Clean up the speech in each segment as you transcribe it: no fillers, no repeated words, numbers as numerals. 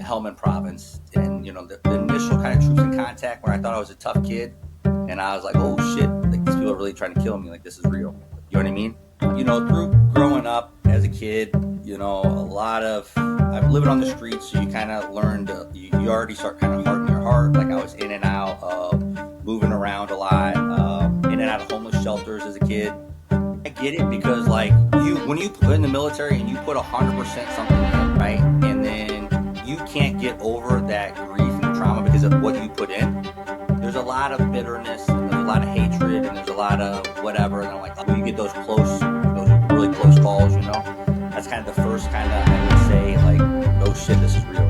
Helmand province, and the initial kind of troops in contact where I thought I was a tough kid, and I was like, oh shit, like these people are really trying to kill me, like this is real. You know what I mean? Through growing up as a kid, a lot of I'm living on the streets, so you kind of learn to you already start kind of hardening your heart. Like I was in and out of moving around a lot, in and out of homeless shelters as a kid. I get it because like when you put in the military and you put 100% something in, right, and then you can't get over that grief and trauma because of what you put in. There's a lot of bitterness, and there's a lot of hatred, and there's a lot of whatever. And I'm like, when you get those really close calls, that's kind of the first kind of, I would say, like, oh shit, this is real,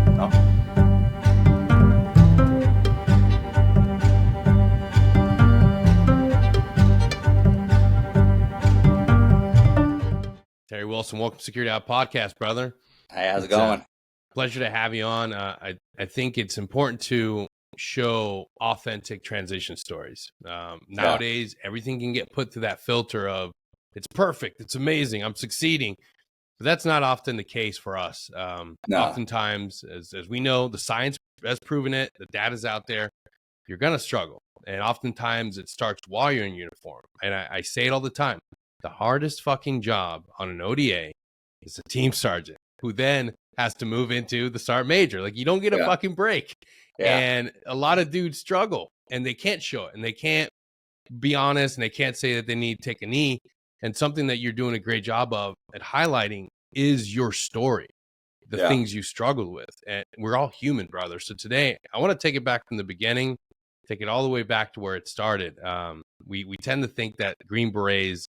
Terry Wilson, welcome to Security Out Podcast, brother. Hey, how's it going? Pleasure to have you on. I think it's important to show authentic transition stories. Nowadays, everything can get put through that filter of it's perfect, it's amazing, I'm succeeding. But that's not often the case for us. No. Oftentimes, as we know, the science has proven it, the data's out there, you're going to struggle. And oftentimes it starts while you're in uniform. And I say it all the time. The hardest fucking job on an ODA is a team sergeant who then has to move into the sergeant major. Like, you don't get a fucking break. Yeah. And a lot of dudes struggle and they can't show it and they can't be honest and they can't say that they need to take a knee. And something that you're doing a great job of at highlighting is your story, the things you struggled with. And we're all human, brother. So today I want to take it back from the beginning, take it all the way back to where it started. We tend to think that Green Berets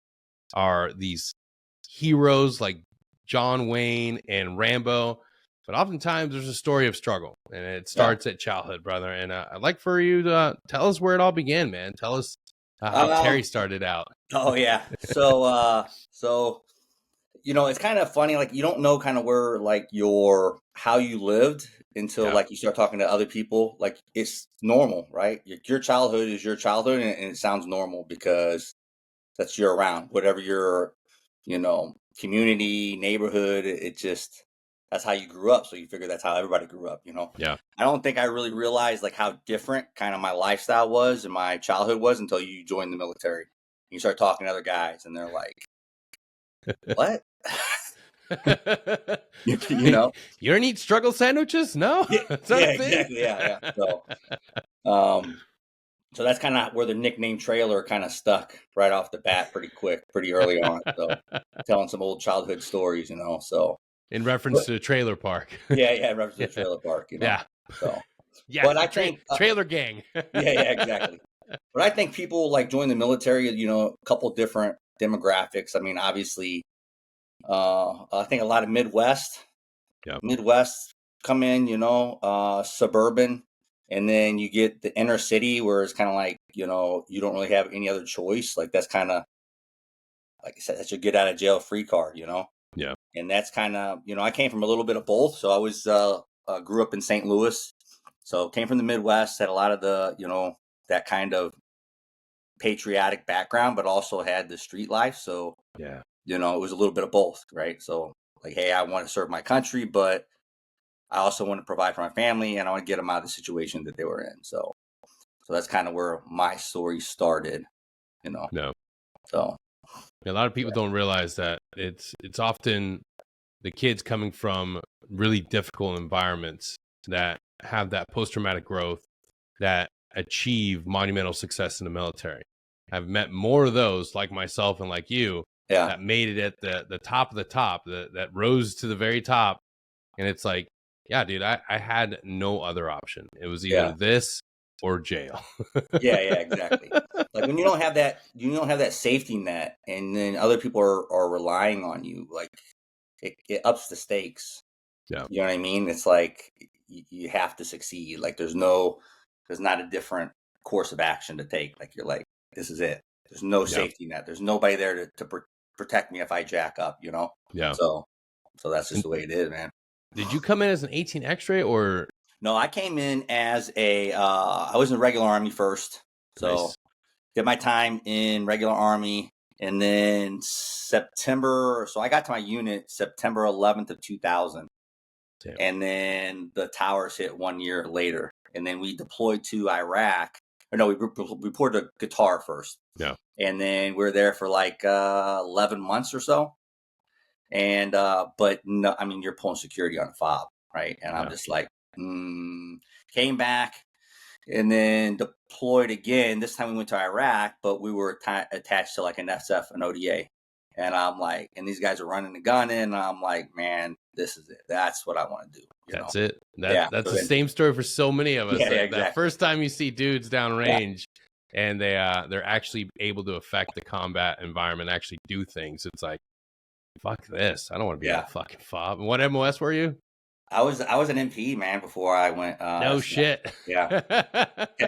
are these heroes like John Wayne and Rambo, but oftentimes there's a story of struggle, and it starts at childhood, brother. And I'd like for you to tell us where it all began, man. Tell us how Terry started out. Oh yeah. So it's kind of funny, like you don't know kind of where like how you lived until like you start talking to other people. Like it's normal, right? Your childhood is your childhood, and it sounds normal because that's you're around, whatever your, community, neighborhood, that's how you grew up. So you figure that's how everybody grew up, Yeah. I don't think I really realized like how different kind of my lifestyle was and my childhood was until you joined the military. You start talking to other guys and they're like, what? You don't eat struggle sandwiches? No? Exactly. Yeah. So that's kind of where the nickname Trailer kind of stuck right off the bat pretty early on. So telling some old childhood stories, so. In reference to the trailer park. In reference to the trailer park, Yeah. So. Yeah, but I think trailer gang. Exactly. But I think people like join the military, a couple different demographics. I mean, obviously, I think a lot of Midwest come in, suburban. And then you get the inner city where it's kind of like, you don't really have any other choice. Like that's kind of, like I said, that's your get out of jail free card, Yeah. And that's kind of, I came from a little bit of both. So I was, grew up in St. Louis. So came from the Midwest, had a lot of the, that kind of patriotic background, but also had the street life. So, it was a little bit of both, right? So like, hey, I want to serve my country, but I also want to provide for my family, and I want to get them out of the situation that they were in. So that's kind of where my story started, No. So a lot of people don't realize that it's often the kids coming from really difficult environments that have that post-traumatic growth that achieve monumental success in the military. I've met more of those like myself and like you that made it at the top of the top, that rose to the very top. And it's like, yeah, dude, I had no other option. It was either this or jail. Yeah, exactly. Like when you don't have that safety net, and then other people are relying on you, like it ups the stakes. Yeah. You know what I mean? It's like you have to succeed. Like there's not a different course of action to take. Like you're like, this is it. There's no safety net. There's nobody there to protect me if I jack up, Yeah. So that's just the way it is, man. Did you come in as an 18 X-ray or? No, I came in as I was in the regular Army first. So did my time in regular Army, and then September. So I got to my unit September 11th of 2000. Damn. And then the towers hit 1 year later. And then we deployed to Iraq. Or no, we reported to Qatar first. Yeah. And then we were there for like 11 months or so. And, but no, I mean, you're pulling security on a fob, right? And I'm just like, came back and then deployed again. This time we went to Iraq, but we were attached to like an SF, an ODA. And I'm like, and these guys are running the gun in. And I'm like, man, this is it. That's what I want to do. That's it. That's the same story for so many of us. Yeah, exactly. That first time you see dudes downrange and they're actually able to affect the combat environment, actually do things. It's like, fuck this. I don't want to be on a fucking fob. And what MOS were you? I was an MP, man, before I went. No shit. Yeah. Kept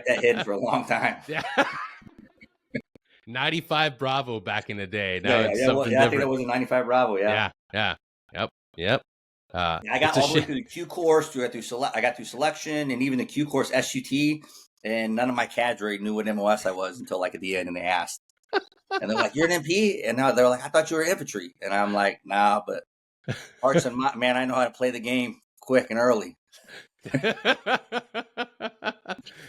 that hidden for a long time. Yeah. 95 Bravo back in the day. Now I think it was a 95 Bravo. Yeah. Yep. I got all the way through the Q course. I got through selection and even the Q course SUT, and none of my cadre knew what MOS I was until like at the end, and they asked, and they're like, "You're an MP," and now they're like, "I thought you were infantry," and I'm like, "Nah, but hearts and man, I know how to play the game quick and early."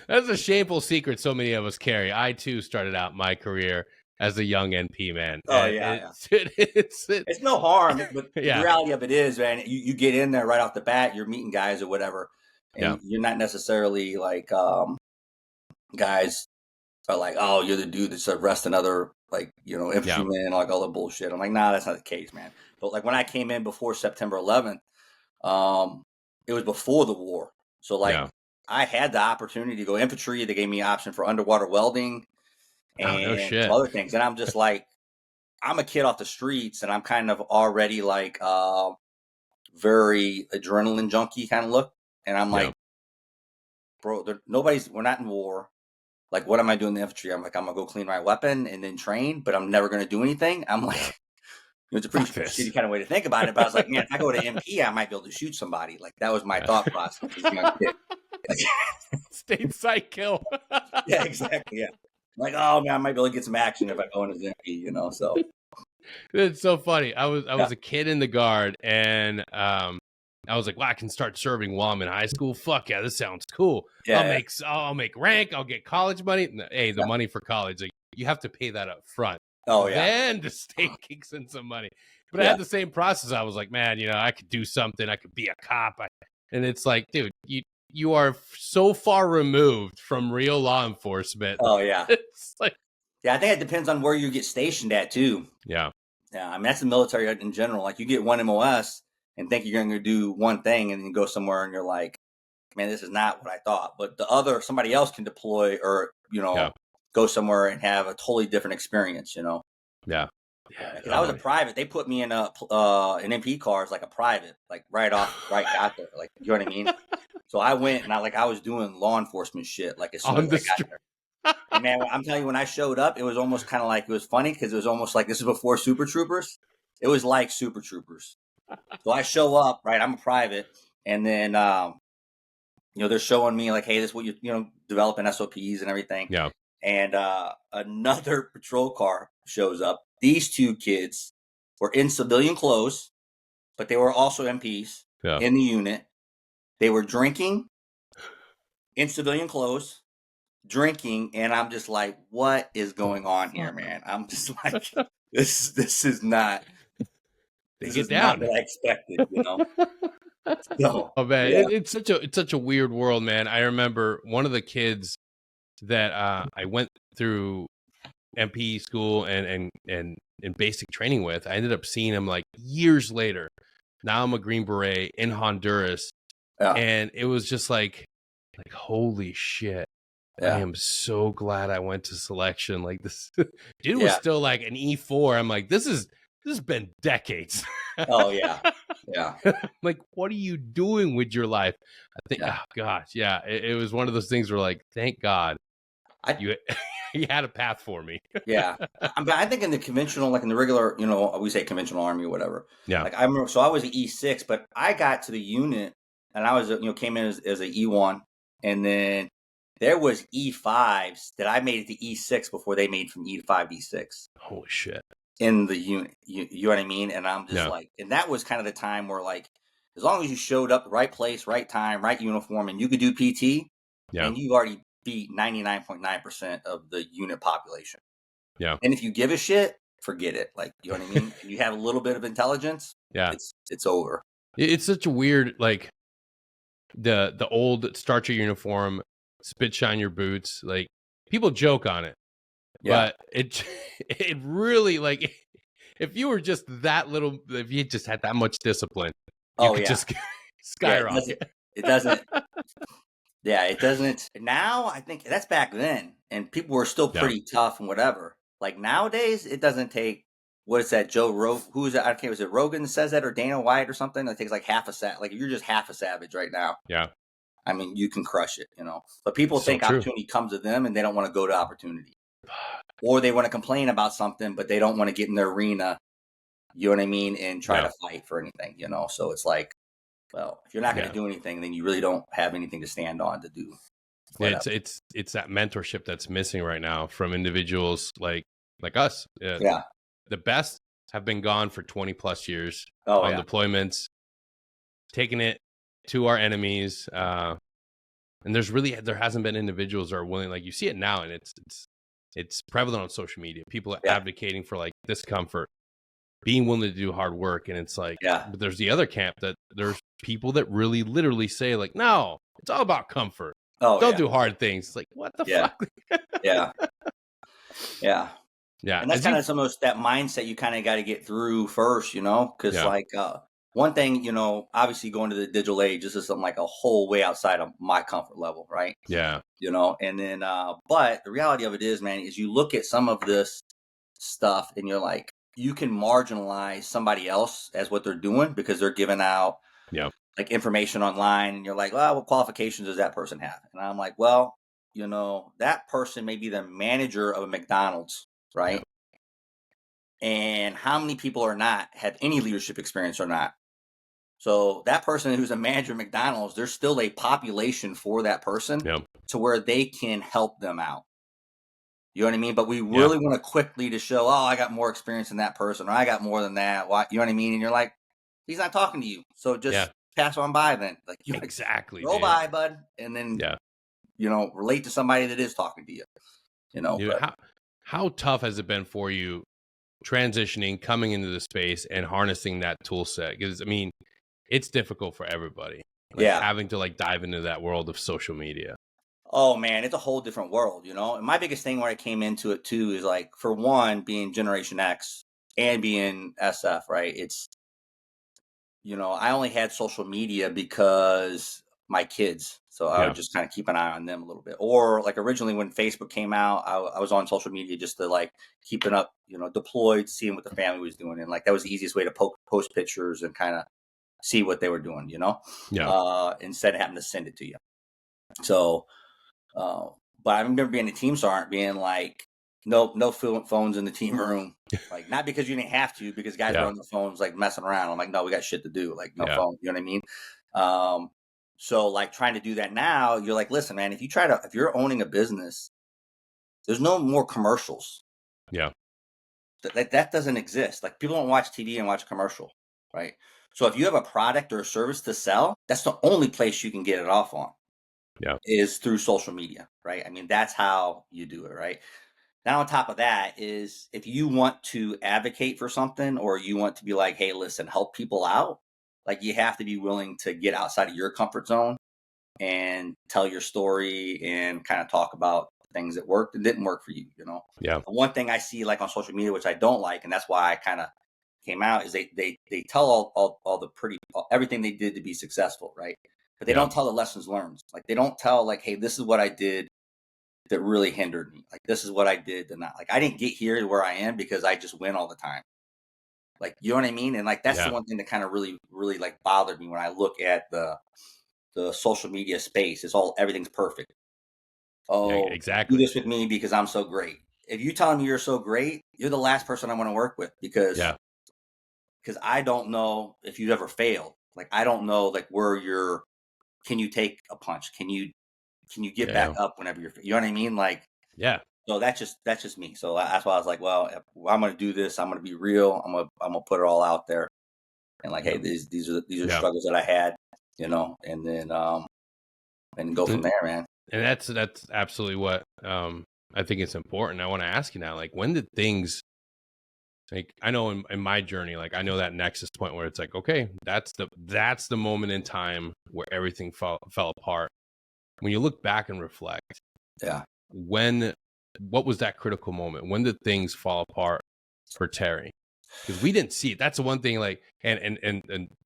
That's a shameful secret so many of us carry. I too started out my career as a young NP, man. Oh, it's no harm, but the reality of it is, man, you get in there right off the bat, you're meeting guys or whatever, and you're not necessarily like guys are like, oh, you're the dude that's arresting other like, infantrymen, like all the bullshit. I'm like, nah, that's not the case, man. But like when I came in before September 11th, it was before the war. So like I had the opportunity to go infantry. They gave me an option for underwater welding and other things. And I'm just like, I'm a kid off the streets, and I'm kind of already like very adrenaline junkie kind of look. And I'm like, bro, we're not in war. Like, what am I doing in the infantry? I'm like, I'm gonna go clean my weapon and then train, but I'm never gonna do anything. I'm like, it's a pretty shitty kind of way to think about it. But I was like, man, if I go to MP, I might be able to shoot somebody. Like that was my thought process as a young kid. Stateside kill. Yeah, exactly. Yeah. Like, oh man, I might be able to get some action if I go into MP, so. It's so funny. I was a kid in the Guard, and I was like, well, I can start serving while I'm in high school. Fuck yeah, this sounds cool. Yeah, I'll make rank. I'll get college money. Hey, the money for college, like, you have to pay that up front. Oh yeah. Then the state kicks in some money. But I had the same process. I was like, man, I could do something. I could be a cop. And it's like, dude, you are so far removed from real law enforcement. Oh yeah. It's like, I think it depends on where you get stationed at too. Yeah. I mean, that's the military in general. Like, you get one MOS and think you're going to do one thing, and then you go somewhere and you're like, man, this is not what I thought. But somebody else can deploy or, go somewhere and have a totally different experience, Yeah. Because I was a private. They put me in an MP car as like a private, like right out there. Like, you know what I mean? So I went and I was doing law enforcement shit like as soon as I got there. And man, I'm telling you, when I showed up, it was almost kind of like, it was funny because it was almost like, this is before Super Troopers. It was like Super Troopers. So I show up, right? I'm a private, and then they're showing me like, hey, this is what you developing SOPs and everything. Yeah. And another patrol car shows up. These two kids were in civilian clothes, but they were also MPs in the unit. They were drinking in civilian clothes. Drinking, and I'm just like, what is going on here, man? I'm just like, this is not not what I expected, So, oh man, it's such a weird world, man. I remember one of the kids that I went through MP school and basic training with. I ended up seeing him like years later. Now I'm a Green Beret in Honduras, and it was just like holy shit. I am so glad I went to selection. Like, this dude was still like an E4. I'm like, this has been decades. Oh yeah. Like, what are you doing with your life? I think, oh gosh, it was one of those things where like, thank God you had a path for me. Yeah. I think in the conventional, like in the regular, we say conventional army or whatever. Yeah. Like I remember, so I was an E6, but I got to the unit and I was, came in as an E1, and then there was E5s that I made it to E6 before they made from E5 to E6. Holy shit. In the unit. You know what I mean? And I'm just like, and that was kind of the time where like, as long as you showed up right place, right time, right uniform, and you could do PT, Yeah. and you've already beat 99.9% of the unit population. Yeah. And if you give a shit, forget it. Like, you know what I mean? And you have a little bit of intelligence, Yeah. it's over. It's such a weird, like, the old start your uniform, spit shine your boots. Like, people joke on it, Yeah. but it really, like, if you were just that little, if you just had that much discipline, you Oh could yeah. just Yeah. skyrocket. It doesn't. Yeah. It doesn't. Now I think that's back then, and people were still Yeah. pretty tough and whatever. Like nowadays, it doesn't take. What is that? Joe Rogan? Who is it? I can't. Was it Rogan says that or Dana White or something? That takes like half a Like if you're just half a savage right now, Yeah. I mean, you can crush it, But people It's so think true. opportunity comes to them, and they don't want to go to opportunity, or they want to complain about something, but they don't want to get in their arena. You know what I mean? And try Yeah. to fight for anything, So it's like, well, if you're not going Yeah. to do anything, then you really don't have anything to stand on to do. Whatever. It's that mentorship that's missing right now from individuals like us. Yeah. The best have been gone for 20 plus years Oh on yeah. deployments, taking it to our enemies. And there hasn't been individuals that are willing, like you see it now, and it's prevalent on social media. People are advocating for like discomfort, being willing to do hard work. And it's like, but there's the other camp that there's people that really literally say like, no, it's all about comfort. Oh, don't do hard things. It's like, what the fuck? Yeah. Yeah. Yeah. And that's kind of some of that mindset you kind of got to get through first, because like one thing, obviously going to the digital age, this is something like a whole way outside of my comfort level, right? Yeah. And then, but the reality of it is, man, is you look at some of this stuff and you're like, you can marginalize somebody else as what they're doing because they're giving out like information online, and you're like, well, what qualifications does that person have? And I'm like, well, that person may be the manager of a McDonald's, right? And how many people are not have any leadership experience or not? So that person who's a manager of McDonald's, there's still a population for that person to where they can help them out. You know what I mean? But we really want to quickly to show, oh, I got more experience than that person, or I got more than that. Why? You know what I mean? And you're like, he's not talking to you, so just pass on by then. Like exactly, go by, bud, and then relate to somebody that is talking to you. How tough has it been for you transitioning, coming into the space, and harnessing that tool set? Because I mean, it's difficult for everybody. Having to like dive into that world of social media. Oh man, it's a whole different world, And my biggest thing where I came into it too is like, for one, being Generation X and being SF, right? It's, I only had social media because my kids. So I would just kind of keep an eye on them a little bit. Or like originally when Facebook came out, I was on social media just to like keeping up, deployed, seeing what the family was doing. And like, that was the easiest way to post pictures and kind of see what they were doing, instead of having to send it to you. So, but I remember being a team sergeant being like, no phones in the team room. Like, not because you didn't have to, because guys were on their phones, like messing around. I'm like, no, we got shit to do. Like, no phone. You know what I mean? So like trying to do that now, you're like, listen, man, if you're owning a business, there's no more commercials. Yeah. That doesn't exist. Like, people don't watch TV and watch a commercial, right? So if you have a product or a service to sell, that's the only place you can get it off on. Is through social media, right? I mean, that's how you do it, right? Now, on top of that is, if you want to advocate for something, or you want to be like, hey, listen, help people out, like, you have to be willing to get outside of your comfort zone and tell your story and kind of talk about things that worked and didn't work for you, The one thing I see like on social media, which I don't like, and that's why I kind of came out, is they tell all the everything they did to be successful, right? But they don't tell the lessons learned. Like, they don't tell like, hey, this is what I did that really hindered me. Like, this is what I did to not, like, I didn't get here to where I am because I just win all the time. Like, you know what I mean? And like, that's the one thing that kind of really, really like bothered me when I look at the social media space. It's everything's perfect. Oh, exactly. Do this with me because I'm so great. If you telling me you're so great, you're the last person I want to work with, because I don't know if you've ever failed. Like, I don't know like where can you take a punch? Can you get back up whenever you know what I mean? Like, so that's just me. So that's why I was like, well, if I'm going to do this, I'm going to be real. I'm going to put it all out there. and like, hey, these are Yeah. struggles that I had, and then and go from And, there, man. and that's absolutely what I think it's important. I want to ask you now, like, when did things, like, I know in my journey, like, I know that nexus point where it's like, okay, that's the moment in time where everything fell apart. When you look back and reflect, Yeah. what was that critical moment? When did things fall apart for Terry? Because we didn't see it. That's the one thing, like, and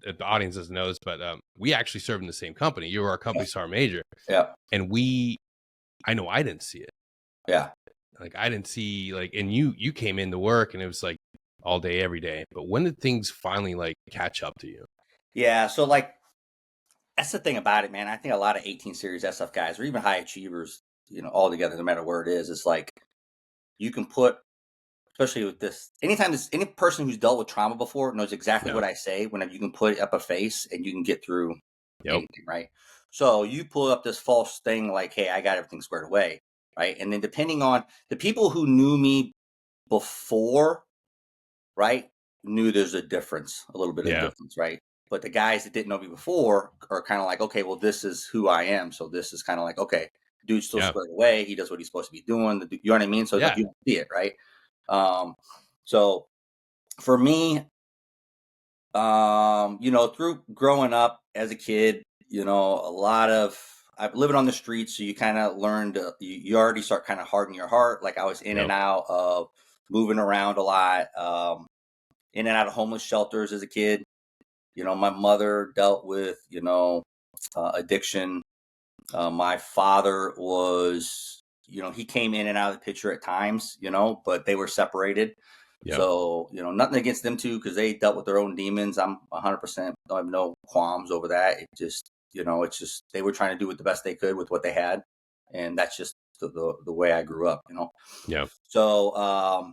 the audience doesn't know this, but we actually served in the same company. You were our company sergeant major, Yeah. and I know I didn't see it. Yeah. Like, I didn't see, like, and you came into work and it was like all day, every day. But when did things finally like catch up to you? Yeah. So like, that's the thing about it, man. I think a lot of 18 series SF guys, or even high achievers, all together, no matter where it is, it's like you can put, especially with this, anytime any person who's dealt with trauma before knows exactly Yeah. what I say. Whenever you can put up a face and you can get through Yep. anything, right? So you pull up this false thing like, hey, I got everything squared away, right? And then depending on the people who knew me before, right, knew there's a difference, a little bit of Yeah. difference, right? But the guys that didn't know me before are kind of like, okay, well, this is who I am. So this is kind of like, okay, dude's still Yeah. squared away. He does what he's supposed to be doing. You know what I mean? So it's like Yeah. you see it, right? So for me, through growing up as a kid, a lot of I'm living on the streets, so you kind of learned you already start kind of hardening your heart. Like I was in and Yep. out of moving around a lot, in and out of homeless shelters as a kid. My mother dealt with addiction. My father was, he came in and out of the picture at times, but they were separated. Yep. So, nothing against them too, because they dealt with their own demons. I'm 100% don't have no qualms over that. It just, it's just they were trying to do the best they could with what they had, and that's just the way I grew up. Yeah. So,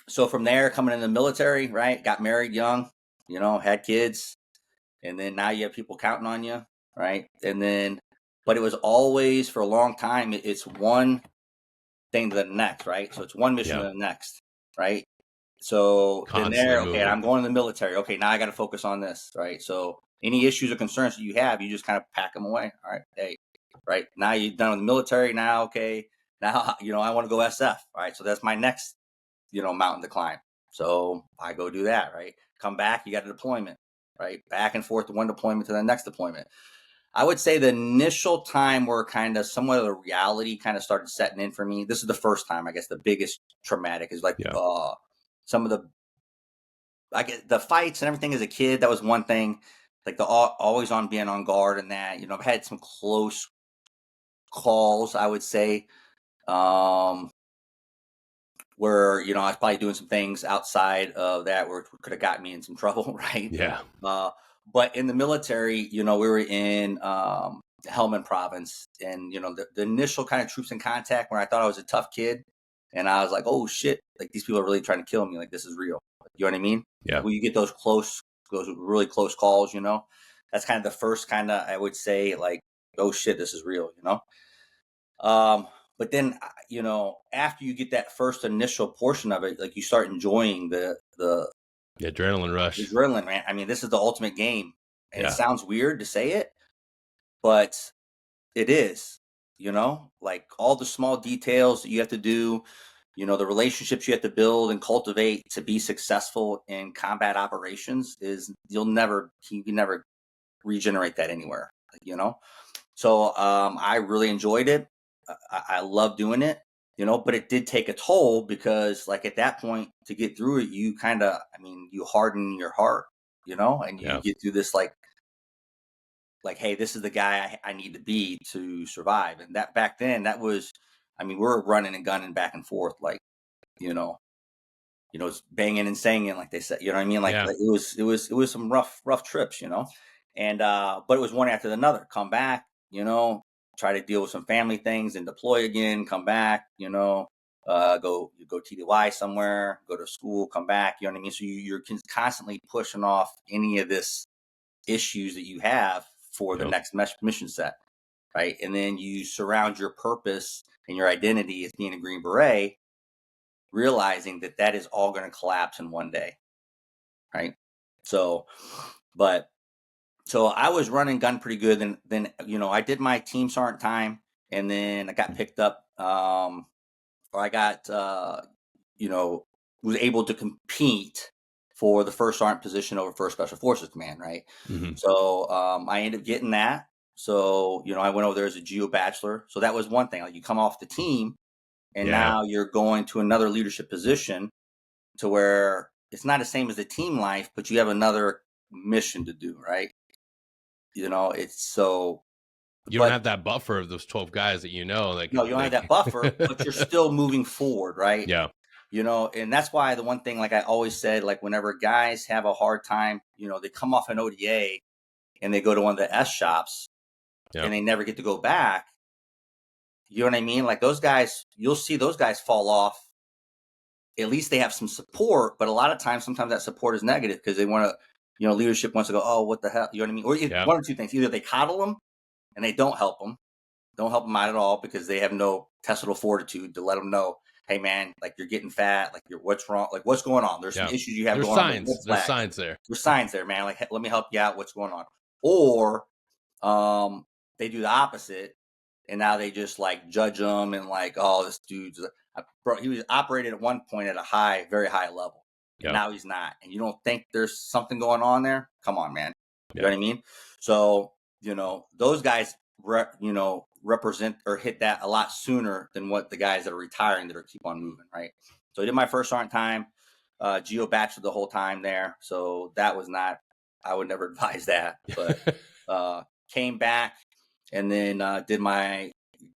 so from there, coming in the military, right? Got married young, had kids, and then now you have people counting on you, right? And then, but it was always for a long time. It's one thing to the next, right? So it's one mission to Yeah. the next, right? So then Constantly there, okay, moving. I'm going to the military. Okay, now I got to focus on this, right? So any issues or concerns that you have, you just kind of pack them away. All right, hey, right now you're done with the military. Now, okay, now I want to go SF. All right, so that's my next mountain to climb. So I go do that, right? Come back, you got a deployment, right? Back and forth to one deployment to the next deployment. I would say the initial time where kind of somewhat of the reality kind of started setting in for me. This is the first time, I guess, the biggest traumatic is like Yeah. some of the I get the fights and everything as a kid. That was one thing, like the always on being on guard and that. I've had some close calls, I would say, um, where I was probably doing some things outside of that where it could have gotten me in some trouble, right? Yeah. Uh, but in the military, we were in Helmand province, and the initial kind of troops in contact when I thought I was a tough kid, and I was like, oh shit, like these people are really trying to kill me, like this is real. You know what I mean? Yeah. Like when you get those really close calls, that's kind of the first kind of I would say like, oh shit, this is real. Um, but then, after you get that first initial portion of it, like you start enjoying the Adrenaline rush. adrenaline, man. I mean, this is the ultimate game, and it Yeah. sounds weird to say it, but it is. Like all the small details that you have to do, the relationships you have to build and cultivate to be successful in combat operations is you can never regenerate that anywhere. So I really enjoyed it. I love doing it, but it did take a toll because like at that point to get through it, you kind of, I mean, you harden your heart, and you Yeah. get through this like, hey, this is the guy I need to be to survive. And that back then that was, I mean, we're running and gunning back and forth, like, you know, it's banging and singing, like they said, you know what I mean? Like Yeah. it was some rough trips, and, but it was one after another, come back, try to deal with some family things and deploy again, come back, go TDY somewhere, go to school, come back, you know what I mean? So you're constantly pushing off any of this issues that you have for the Yep. next mission set, right? And then you surround your purpose and your identity as being a Green Beret, realizing that is all going to collapse in one day, right? So, but so I was running gun pretty good. Then I did my team sergeant time, and then I got picked up, or I got was able to compete for the first sergeant position over first special forces command, right? Mm-hmm. So I ended up getting that. So I went over there as a geo bachelor. So that was one thing. Like, you come off the team, and now you're going to another leadership position, to where it's not the same as the team life, but you have another mission to do, right? It's so, You don't but have that buffer of those 12 guys that like no, you don't have that buffer, but you're still moving forward, right? yeah. And that's why the one thing, like I always said, like whenever guys have a hard time, they come off an ODA and they go to one of the S shops and they never get to go back. You know what I mean? Like, those guys, you'll see those guys fall off. At least they have some support, but a lot of times, sometimes that support is negative, because they want to, leadership wants to go, oh, what the hell? You know what I mean? Or one or two things: either they coddle them and they don't help them out at all, because they have no testable fortitude to let them know, hey man, like, you're getting fat, like, what's wrong, like, what's going on? There's some issues you have There's going signs. on. There's signs there. There's signs there, man. Like, hey, let me help you out. What's going on? Or they do the opposite, and now they just like judge them and like, oh, this dude's bro. He was operating at one point at a very high level, and now he's not. And you don't think there's something going on there? Come on, man. You know what I mean? So those guys represent or hit that a lot sooner than what the guys that are retiring, that are keep on moving, right? So I did my first sergeant time, geo bachelor the whole time there. So that was not, I would never advise that, but came back, and then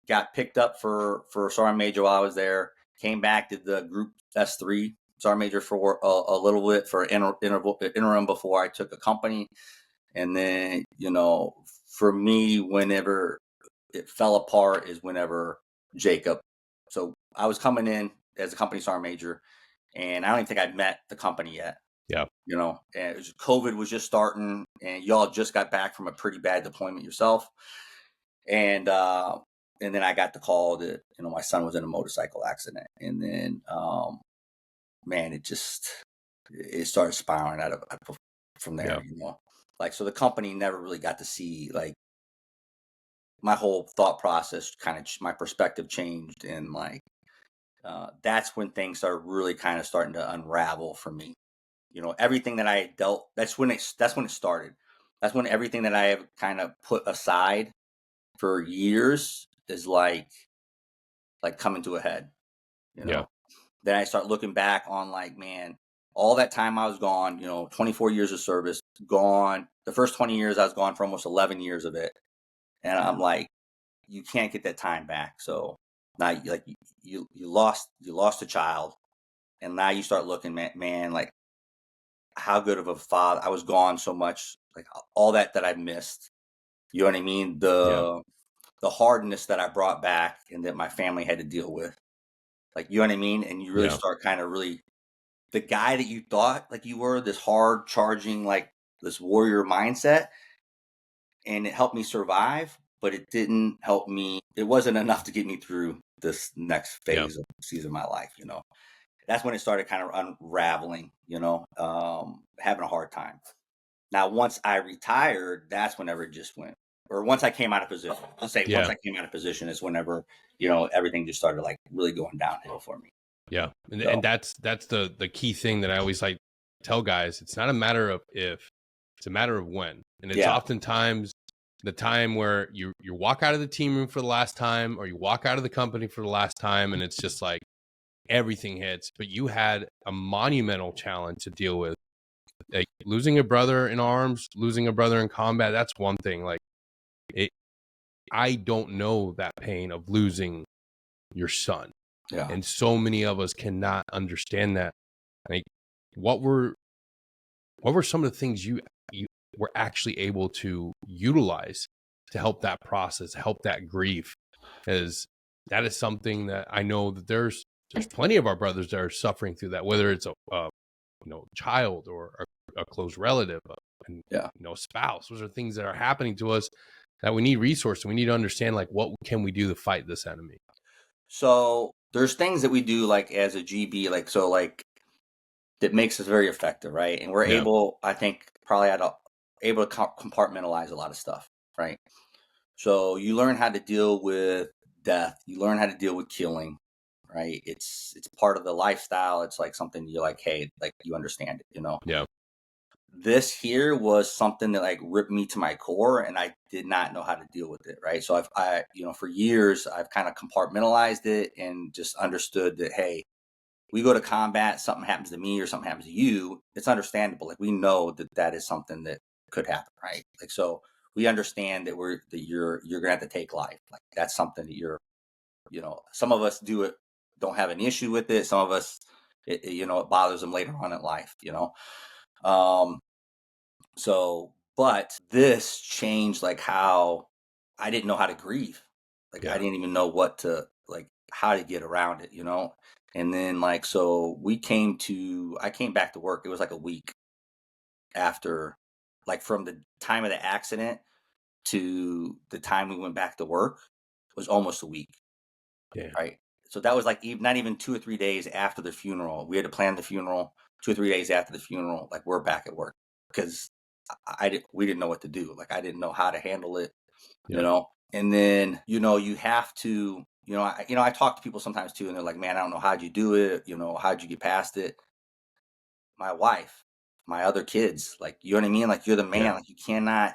got picked up for sergeant major while I was there. Came back, did the group S3 sergeant major for a little bit, for interim before I took a company. And then, for me, whenever it fell apart is whenever Jacob. So I was coming in as a company sergeant major, and I don't even think I'd met the company yet. Yeah. And COVID was just starting, and y'all just got back from a pretty bad deployment yourself. And then I got the call that, my son was in a motorcycle accident. And then, man, it started spiraling out of from there, Like, so the company never really got to see, like, my whole thought process, my perspective changed. And like, that's when things started really kind of starting to unravel for me. Everything that I dealt, that's when it started. That's when everything that I have kind of put aside for years is like coming to a head, Then I start looking back on, like, man, all that time I was gone, 24 years of service gone. The first 20 years I was gone for almost 11 years of it. And I'm like, you can't get that time back. So now, like, you lost a child, and now you start looking, man, like, how good of a father. I was gone so much, like, all that I missed. You know what I mean? The hardness that I brought back, and that my family had to deal with. Like, you know what I mean? And you really start kind of really, the guy that you thought like you were, this hard charging, like this warrior mindset, and it helped me survive, but it didn't help me. It wasn't enough to get me through this next phase of season of my life. That's when it started kind of unraveling, having a hard time. Now, once I retired, that's whenever it just went, or once I came out of position, once I came out of position is whenever, everything just started like really going downhill for me. Yeah. And that's the key thing that I always like tell guys. It's not a matter of if, it's a matter of when. And it's oftentimes the time where you walk out of the team room for the last time, or you walk out of the company for the last time, and it's just like everything hits. But you had a monumental challenge to deal with. Like, losing a brother in arms, losing a brother in combat, that's one thing. Like, I don't know that pain of losing your son. Yeah. And so many of us cannot understand that. Like, what were some of the things you were actually able to utilize to help that process, help that grief? Because that is something that I know that there's plenty of our brothers that are suffering through that, whether it's a child or a close relative, spouse. Those are things that are happening to us that we need resources. We need to understand, like, what can we do to fight this enemy? So there's things that we do, like, as a GB, like, so, like, that makes us very effective, right? And we're Yeah. able, I think, probably able to compartmentalize a lot of stuff, right? So you learn how to deal with death. You learn how to deal with killing, right? It's part of the lifestyle. It's like something you're like, hey, like you understand it, you know? Yeah. This here was something that like ripped me to my core, and I did not know how to deal with it, right? So for years, I've kind of compartmentalized it and just understood that, hey, we go to combat, something happens to me or something happens to you, it's understandable. Like we know that that is something that could happen, right? Like, so we understand that you're gonna have to take life. Like that's something that some of us don't have an issue with it. Some of us, it bothers them later on in life, Um, but this changed like how I didn't know how to grieve. Like I Yeah. didn't even know how to get around it, And then so I came back to work. It was like a week after, like from the time of the accident to the time we went back to work was almost a week, Yeah. right? So that was like not even 2 or 3 days after the funeral. We had to plan the funeral. 2 or 3 days after the funeral, like we're back at work because we didn't know what to do. Like I didn't know how to handle it, Yeah. And then you have to, I talk to people sometimes too, and they're like, "Man, I don't know how'd you do it. How'd you get past it?" My wife, my other kids, like you know what I mean. Like you're the Yeah. man. Like you cannot.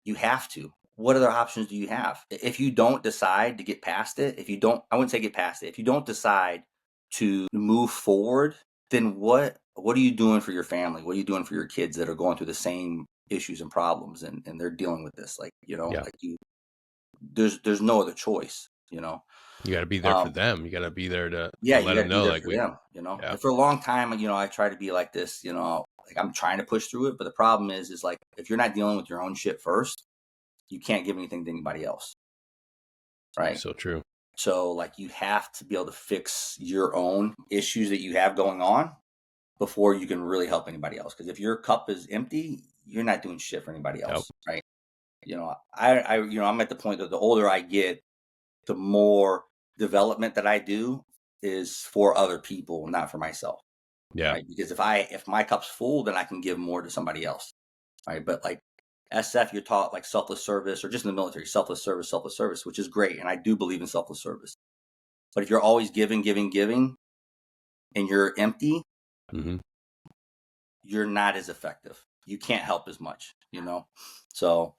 You have to. What other options do you have? If you don't decide to get past it, if you don't, I wouldn't say get past it. If you don't decide to move forward, then what are you doing for your family? What are you doing for your kids that are going through the same issues and problems and they're dealing with this? Like, Yeah. like there's no other choice, You got to be there for Um, them. You got to be there yeah, to you let got them to be know, there like for we. them, Yeah. And for a long time, I try to be like this, like I'm trying to push through it, but the problem is like if you're not dealing with your own shit first, you can't give anything to anybody else, right? So true. So like you have to be able to fix your own issues that you have going on before you can really help anybody else. Because if your cup is empty, you're not doing shit for anybody Yep. else, right? I'm at the point that the older I get, the more development that I do is for other people, not for myself, Yeah. right? Because if my cup's full, then I can give more to somebody else, right? But like SF, you're taught like selfless service, or just in the military, selfless service, which is great, and I do believe in selfless service. But if you're always giving, giving, giving, and you're empty, Hmm. you're not as effective. You can't help as much, So,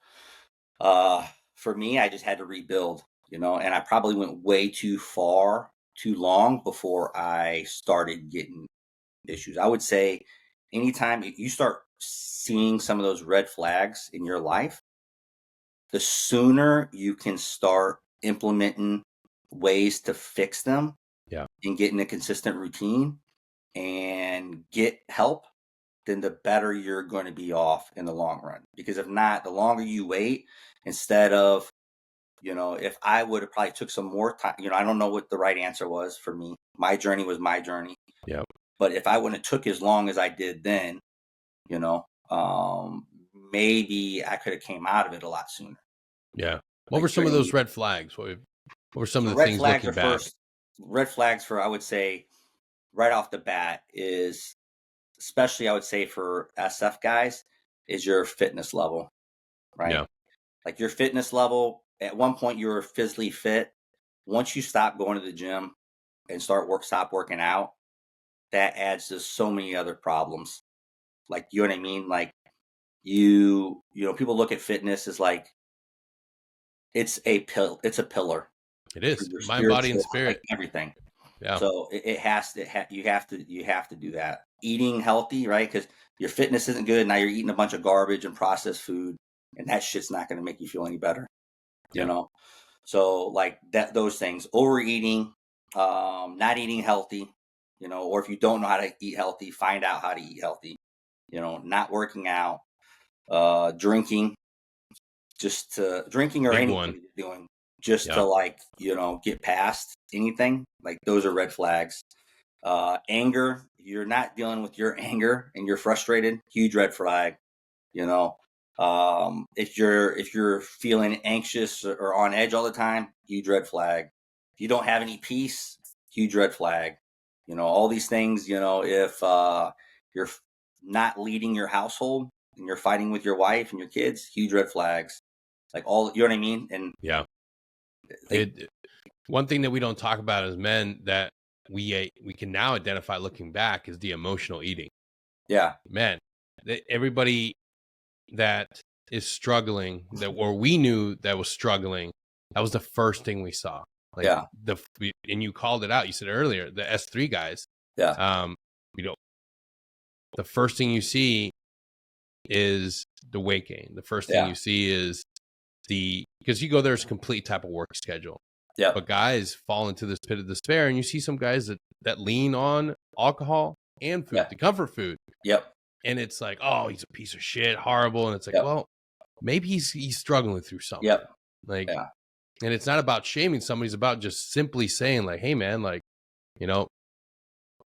uh, for me, I just had to rebuild, and I probably went way too far, too long before I started getting issues. I would say anytime you start seeing some of those red flags in your life, the sooner you can start implementing ways to fix them Yeah. and get in a consistent routine and get help, then the better you're going to be off in the long run. Because if not, the longer you wait, instead of, if I would have probably took some more time, I don't know what the right answer was for me. My journey was my journey. Yep. But if I wouldn't have took as long as I did then, you know, um, maybe I could have came out of it a lot sooner. Yeah. What Like, were you some know of what I those mean? red flags? What were some of So the things looking back? red flags for, I would say, right off the bat is, especially I would say for SF guys, is your fitness level, right? Yeah. Like your fitness level, at one point you were physically fit. Once you stop going to the gym and stop working out, that adds to so many other problems. Like, you know what I mean? Like people look at fitness as like it's a pillar It for is your mind, body, and spiritual, like spirit. everything. Yeah. So you have to do that. Eating healthy, right? Because your fitness isn't good. Now you're eating a bunch of garbage and processed food, and that shit's not going to make you feel any better, you Yeah. know. So like that, those things, overeating, not eating healthy, or if you don't know how to eat healthy, find out how to eat healthy, not working out, drinking, drinking or Big anything one. that you're doing just to Yeah. like, get past anything, like those are red flags. Anger, you're not dealing with your anger and you're frustrated, huge red flag, you know. If you're feeling anxious or on edge all the time, huge red flag. If you don't have any peace, huge red flag. all these things, if you're not leading your household and you're fighting with your wife and your kids, huge red flags. Like all, you know what I mean? And Yeah. like, One thing that we don't talk about as men that we can now identify looking back is the emotional eating. yeah, Man, everybody that is struggling, that or we knew that was struggling, that was the first thing we saw. Like yeah, and you called it out. You said earlier, the S3 guys. yeah, Um, you know, the first thing you see is the weight gain. The first thing yeah, you see is because you go there's a complete type of work schedule. yeah, But guys fall into this pit of despair, and you see some guys that lean on alcohol and food, yeah, the comfort food, yep, and it's like, oh, he's a piece of shit, horrible, and it's like, yep, well, maybe he's struggling through something, yep, like, yeah, and it's not about shaming somebody; it's about just simply saying, like, hey, man, like, you know,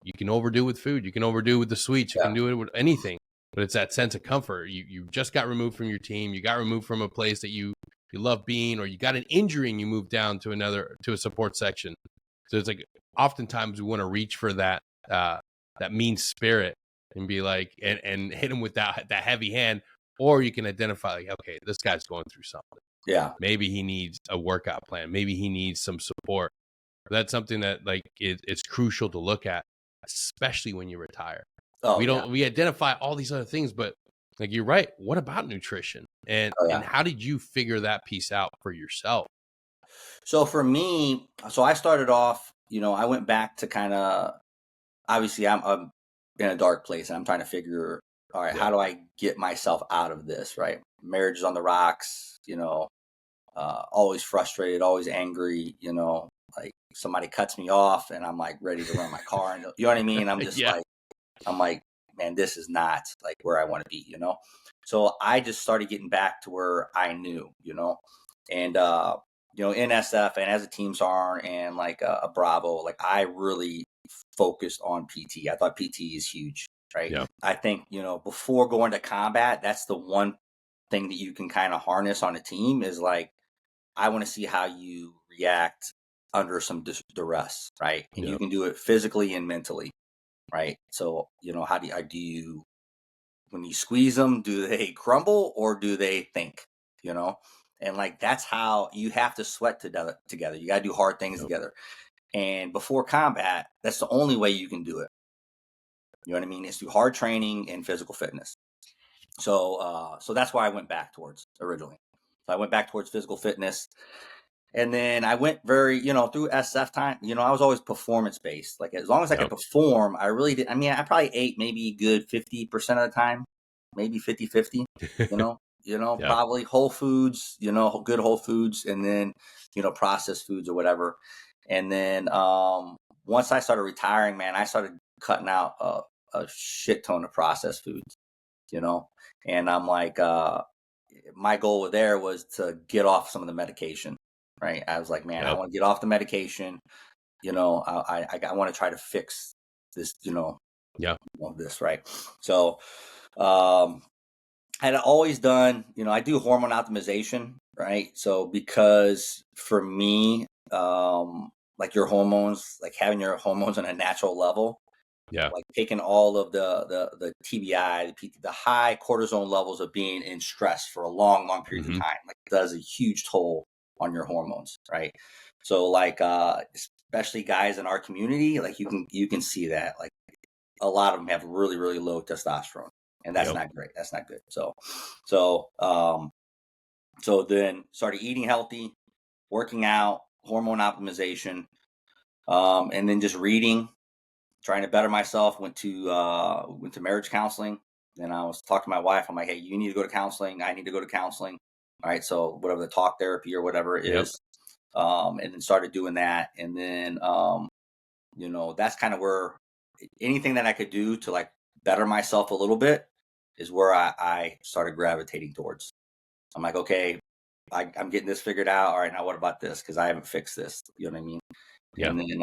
you can overdo with food, you can overdo with the sweets, you yeah, can do it with anything, but it's that sense of comfort. You just got removed from your team, you got removed from a place that you love being, or you got an injury and you moved down to a support section. So it's like oftentimes we want to reach for that that mean spirit and be like and hit him with that heavy hand, or you can identify like, okay, this guy's going through something. yeah. Maybe he needs a workout plan. Maybe he needs some support. That's something that like it's crucial to look at, especially when you retire. Oh yeah, We identify all these other things, but like you're right. What about nutrition? And oh and yeah. how did you figure that piece out for yourself? So for me, so I started off, I went back to kind of, obviously I'm in a dark place and I'm trying to figure, all right, Yeah. how do I get myself out of this, right? Marriage is on the rocks, always frustrated, always angry, like somebody cuts me off and I'm like ready to run my car. And you know what I mean? I'm just Yeah. like, I'm like, man, this is not like where I want to be. So I just started getting back to where I knew. And, in SF and as a team sergeant and like a Bravo, like I really focused on PT. I thought PT is huge, right? Yeah. I think, before going to combat, that's the one thing that you can kind of harness on a team is like, I want to see how you react under some duress, right? And Yeah. you can do it physically and mentally, right? So, how do you, when you squeeze them, do they crumble or do they think, you know? And like, that's how you have to sweat together. You got to do hard things Yep. together. And before combat, that's the only way you can do it. You know what I mean? It's through hard training and physical fitness. So that's why I went back towards originally. So I went back towards physical fitness. And then I went through SF time, I was always performance based. Like as long as I could Yep. perform, I really did. I mean, I probably ate maybe a good 50% of the time, maybe 50-50, Yeah. probably whole foods, good whole foods, and then, processed foods or whatever. And then once I started retiring, man, I started cutting out a shit ton of processed foods, you know, and I'm like, my goal there was to get off some of the medication. Right. I was like, man, I Yep. want to get off the medication. I want to try to fix this, Yeah. this. Right. So, I had always done, I do hormone optimization. Right. So, because for me, like your hormones, like having your hormones on a natural level, Yeah. like taking all of the TBI, the PT, the high cortisone levels of being in stress for a long, long periods of Hmm. time, like does a huge toll on your hormones, right? So like especially guys in our community, like you can see that. Like a lot of them have really, really low testosterone. And that's Yep. not great. That's not good. So then started eating healthy, working out, hormone optimization, and then just reading, trying to better myself. Went to marriage counseling. Then I was talking to my wife. I'm like, hey, you need to go to counseling. I need to go to counseling. All right. So whatever the talk therapy or whatever it Yep. is, and then started doing that. And then, that's kind of where anything that I could do to like better myself a little bit is where I started gravitating towards. I'm like, okay, I'm getting this figured out. All right. Now what about this? Cause I haven't fixed this. You know what I mean? Yeah. And then,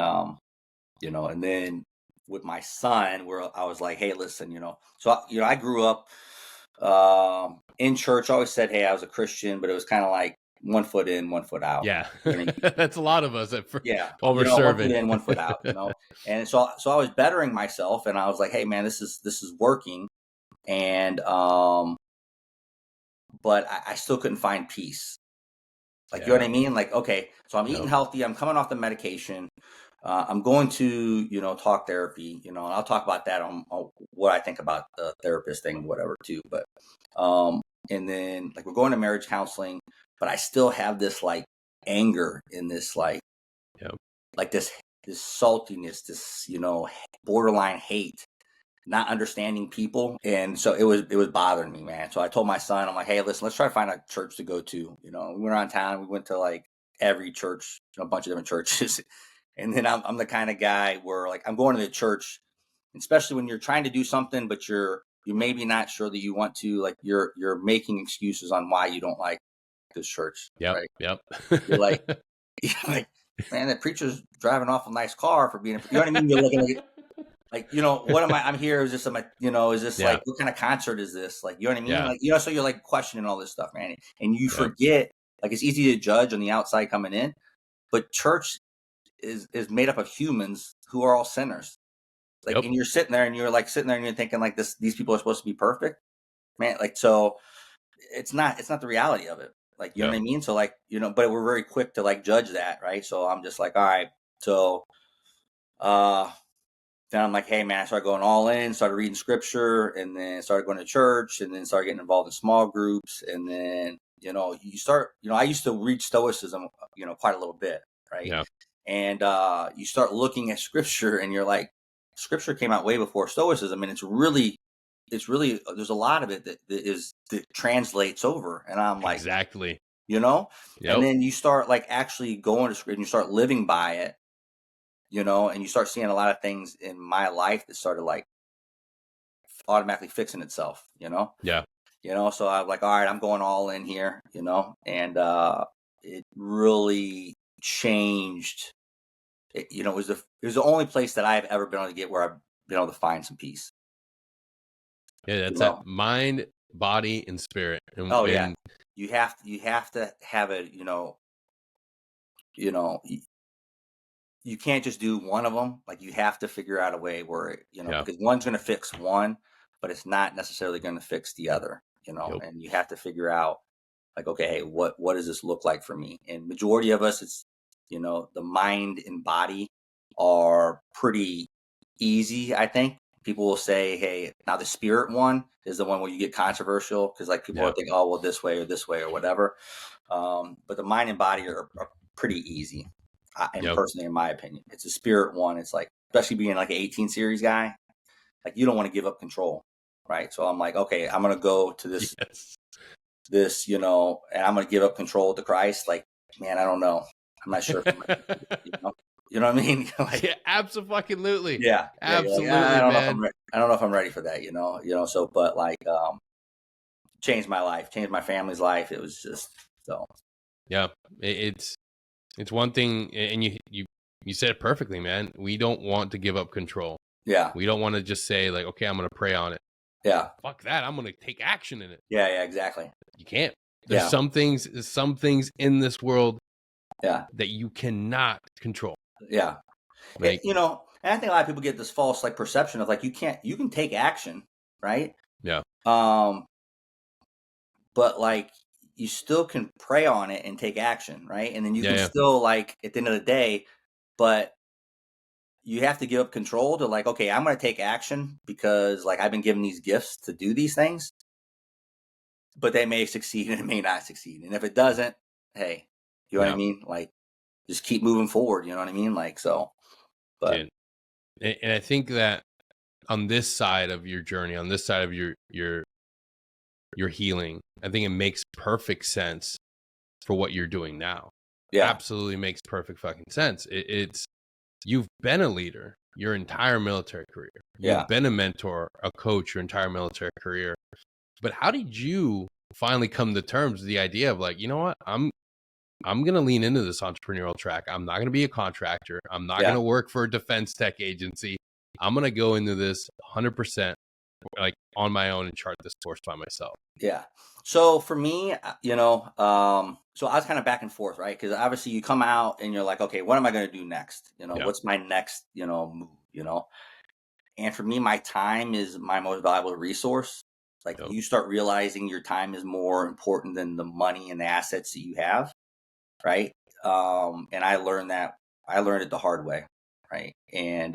and then with my son, where I was like, hey, listen, so I grew up in church. I always said, hey, I was a Christian, but it was kind of like 1 foot in, 1 foot out. Yeah. You know what I mean? That's a lot of us Yeah, while we're 1 foot serving. in, 1 foot out. And so I was bettering myself, and I was like, hey man, this is working, and but I still couldn't find peace. Like, you know what I mean? Like, okay, so I'm eating healthy. I'm coming off the medication. I'm going to, talk therapy, and I'll talk about that on what I think about the therapist thing, whatever, too. But, and then like we're going to marriage counseling, but I still have this like anger in this, like this saltiness, this, borderline hate, not understanding people. And so it was bothering me, man. So I told my son, I'm like, hey, listen, let's try to find a church to go to. We went around town. We went to like every church, a bunch of different churches. And then I'm the kind of guy where like I'm going to the church, especially when you're trying to do something, but you're maybe not sure that you want to, like you're making excuses on why you don't like this church. Yep. Right? Yep. You're like, man, the preacher's driving off a nice car for being, you know what I mean? You're looking like, what am I? I'm here. Is this, is this like, what kind of concert is this? Like, you know what I mean? Yeah. Like, so you're like questioning all this stuff, man. And you forget, like, it's easy to judge on the outside coming in, but church is made up of humans who are all sinners. Like, and you're sitting there and you're thinking like these people are supposed to be perfect, man. Like, so it's not the reality of it. Like, you know what I mean? So like, but we're very quick to like judge that. Right. So I'm just like, all right. So, then I'm like, hey man, I started going all in, started reading scripture, and then started going to church, and then started getting involved in small groups. And then, you start, I used to read Stoicism, quite a little bit. Right. Yeah. And you start looking at scripture and you're like, scripture came out way before Stoicism. And it's really, there's a lot of it that translates over. And I'm like, exactly, and then you start like actually going to scripture and you start living by it, and you start seeing a lot of things in my life that started like automatically fixing itself, Yeah. So I'm like, all right, I'm going all in here, and it really changed. It was the only place that I've ever been able to get where I've been able to find some peace. Yeah, that's that mind, body, and spirit. And, yeah, you have to have it. You can't just do one of them. Like, you have to figure out a way where because one's going to fix one, but it's not necessarily going to fix the other. And you have to figure out like, okay, hey, what does this look like for me? And majority of us, it's the mind and body are pretty easy. I think people will say, hey, now the spirit one is the one where you get controversial because like people are thinking, oh, well, this way or whatever. But the mind and body are pretty easy. And personally, in my opinion, it's a spirit one. It's like, especially being like an 18 series guy, like you don't want to give up control. Right. So I'm like, okay, I'm going to go to this, and I'm going to give up control to Christ. Like, man, I don't know. I'm not sure. You know what I mean? Like, yeah, absolutely. Yeah, absolutely, like, I man. I don't know if I'm ready for that. So, but like, changed my life, changed my family's life. It was just so. Yeah, it's one thing, and you said it perfectly, man. We don't want to give up control. Yeah, we don't want to just say like, okay, I'm going to pray on it. Yeah, fuck that. I'm going to take action in it. Yeah, exactly. You can't. There's some things in this world. Yeah, that you cannot control. Yeah, and I think a lot of people get this false like perception of like you can take action, right? Yeah. But like you still can pray on it and take action, right? And then you can still like at the end of the day, but you have to give up control to like, okay, I'm going to take action because like I've been given these gifts to do these things, but they may succeed and it may not succeed. And if it doesn't, hey, you know what I mean? Like, just keep moving forward. You know what I mean? Like, so, but. Dude. And I think that on this side of your journey, on this side of your healing, I think it makes perfect sense for what you're doing now. Yeah. Absolutely makes perfect fucking sense. It's you've been a leader your entire military career. You've been a mentor, a coach your entire military career. But how did you finally come to terms with the idea of like, you know what, I'm going to lean into this entrepreneurial track. I'm not going to be a contractor. I'm not going to work for a defense tech agency. I'm going to go into this 100% like on my own and chart this course by myself. Yeah. So for me, so I was kind of back and forth, right? Because obviously you come out and you're like, okay, what am I going to do next? Yeah. What's my next, move, And for me, my time is my most valuable resource. Like Yep. you start realizing your time is more important than the money and the assets that you have, right? And I learned it the hard way, right? And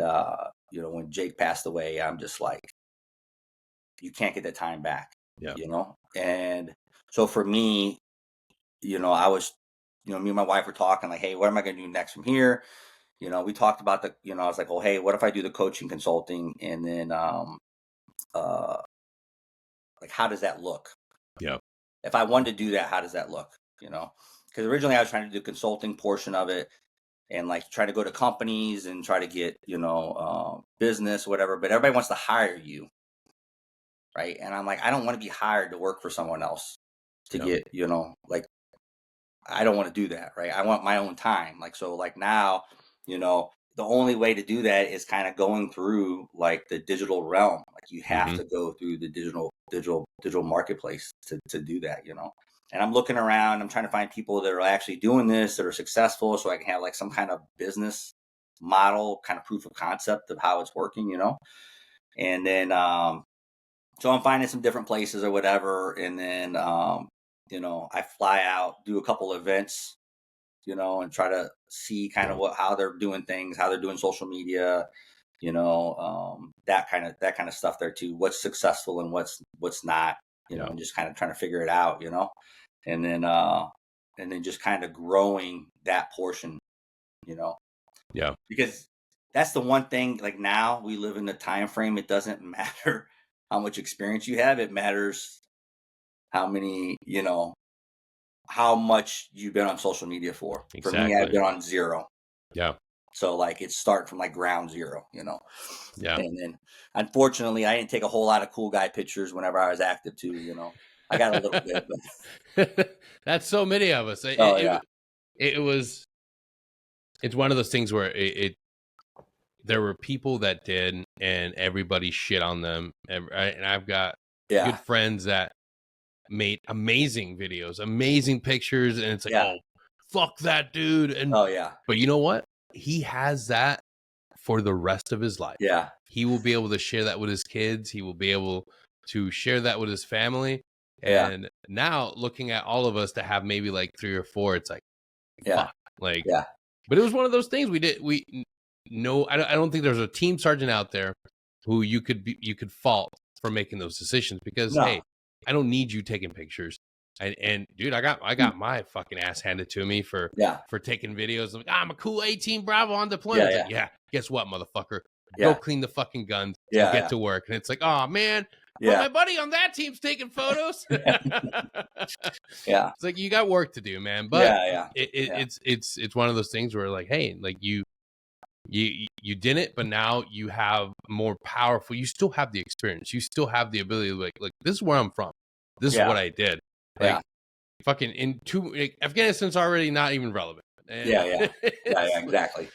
when Jake passed away, I'm just like, you can't get the time back, Yeah. And so for me, I was, me and my wife were talking like, hey, what am I going to do next from here? We talked about I was like, well, hey, what if I do the coaching consulting, and then uh like, how does that look? Yeah. If I wanted to do that, how does that look? Because originally I was trying to do the consulting portion of it, and like try to go to companies and try to get business, whatever. But everybody wants to hire you, right? And I'm like, I don't want to be hired to work for someone else to Yeah. get like, I don't want to do that, right? I want my own time. Like, so like now, the only way to do that is kind of going through like the digital realm. Like you have Mm-hmm. to go through the digital marketplace to do that, And I'm looking around, I'm trying to find people that are actually doing this, that are successful, so I can have like some kind of business model, kind of proof of concept of how it's working, And then so I'm finding some different places or whatever, and then I fly out, do a couple events, and try to see kind of how they're doing things, how they're doing social media, that kind of stuff there too. What's successful and what's not, and just kind of trying to figure it out, and then just kind of growing that portion, Yeah. because that's the one thing. Like now we live in the time frame. It doesn't matter how much experience you have. It matters how many, how much you've been on social media for. For me, I've Exactly. been on 0. Yeah. So like it's starting from like ground zero, Yeah. And then unfortunately I didn't take a whole lot of cool guy pictures whenever I was active too, I got a little bit, but That's so many of us. oh yeah. It was. It's one of those things where there were people that did, and everybody shit on them. And I've got Yeah. good friends that made amazing videos, amazing pictures, and it's like, Yeah. oh, fuck that dude. And Oh yeah. but you know what? He has that for the rest of his life. Yeah. He will be able to share that with his kids. He will be able to share that with his family. Yeah. And now looking at all of us to have maybe like 3 or 4, it's like, Yeah. fuck. Like, Yeah. but it was one of those things I don't think there's a team sergeant out there who you could fault for making those decisions, because No. hey, I don't need you taking pictures. And dude, I got my fucking ass handed to me for Yeah. taking videos. Like, I'm a cool 18 Bravo on deployment. Yeah. It's like, yeah, guess what, motherfucker? Yeah. Go clean the fucking guns Yeah. and get Yeah. to work. And it's like, oh man, but Yeah. my buddy on that team's taking photos. Yeah. It's like, you got work to do, man. But Yeah. Yeah. Yeah. it's one of those things where like, hey, like you did it, but now you have more powerful. You still have the experience. You still have the ability to like this is where I'm from. This is Yeah. what I did. Like Yeah. fucking like, Afghanistan's already not even relevant. Yeah. Yeah. Yeah. Exactly.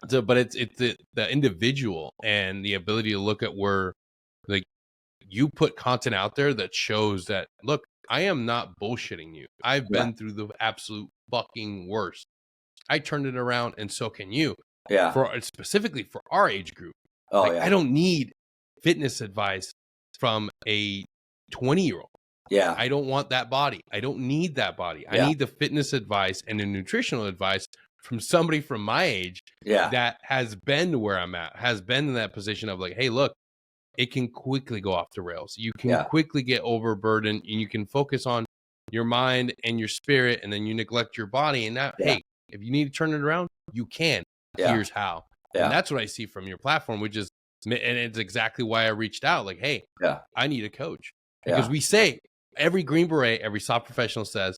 So, but it's the individual and the ability to look at where like you put content out there that shows that, look, I am not bullshitting you. I've Yeah. been through the absolute fucking worst. I turned it around, and so can you. Yeah. Specifically for our age group. Oh Like, yeah. I don't need fitness advice from a 20-year-old. Yeah. I don't want that body. I don't need that body. I Yeah. need the fitness advice and the nutritional advice from somebody from my age Yeah. that has been to where I'm at, has been in that position of like, hey, look, it can quickly go off the rails. You can Yeah. quickly get overburdened, and you can focus on your mind and your spirit, and then you neglect your body. And now, Yeah. hey, if you need to turn it around, you can. Yeah. Here's how. Yeah. And that's what I see from your platform, which is, and it's exactly why I reached out. Like, hey, Yeah. I need a coach. Because Yeah. we say, every Green Beret, every SOC professional says,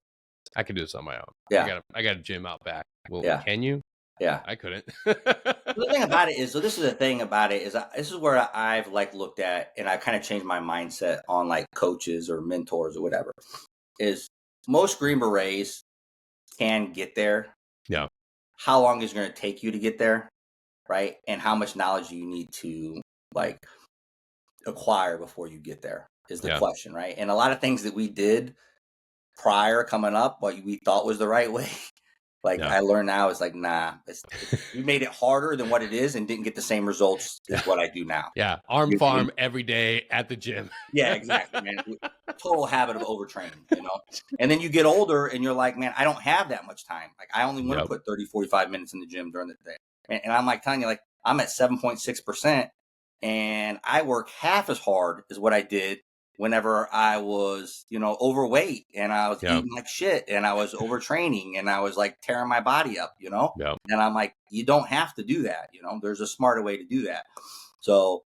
I can do this on my own. Yeah. I got a gym out back. Well, Yeah. can you? Yeah. I couldn't. The thing about it is, so this is the thing about it is, this is where I've like looked at, and I kind of changed my mindset on like coaches or mentors or whatever. Is most Green Berets can get there. Yeah. How long is it going to take you to get there, right? And how much knowledge do you need to like acquire before you get there? is the Yeah. question, right? And a lot of things that we did prior coming up, what we thought was the right way, like Yeah. I learned now is like, nah, we made it harder than what it is and didn't get the same results as what I do now. Yeah. Arm You know what I farm mean? every day at the gym. Yeah, exactly, man. Total habit of overtraining, you know? And then you get older and you're like, man, I don't have that much time. Like I only want to Yep. put 30, 45 minutes in the gym during the day. And I'm like telling you, like, I'm at 7.6% and I work half as hard as what I did whenever I was, you know, overweight and I was Yep. eating like shit and I was overtraining and I was like tearing my body up, you know? Yep. And I'm like, you don't have to do that, you know? There's a smarter way to do that. So,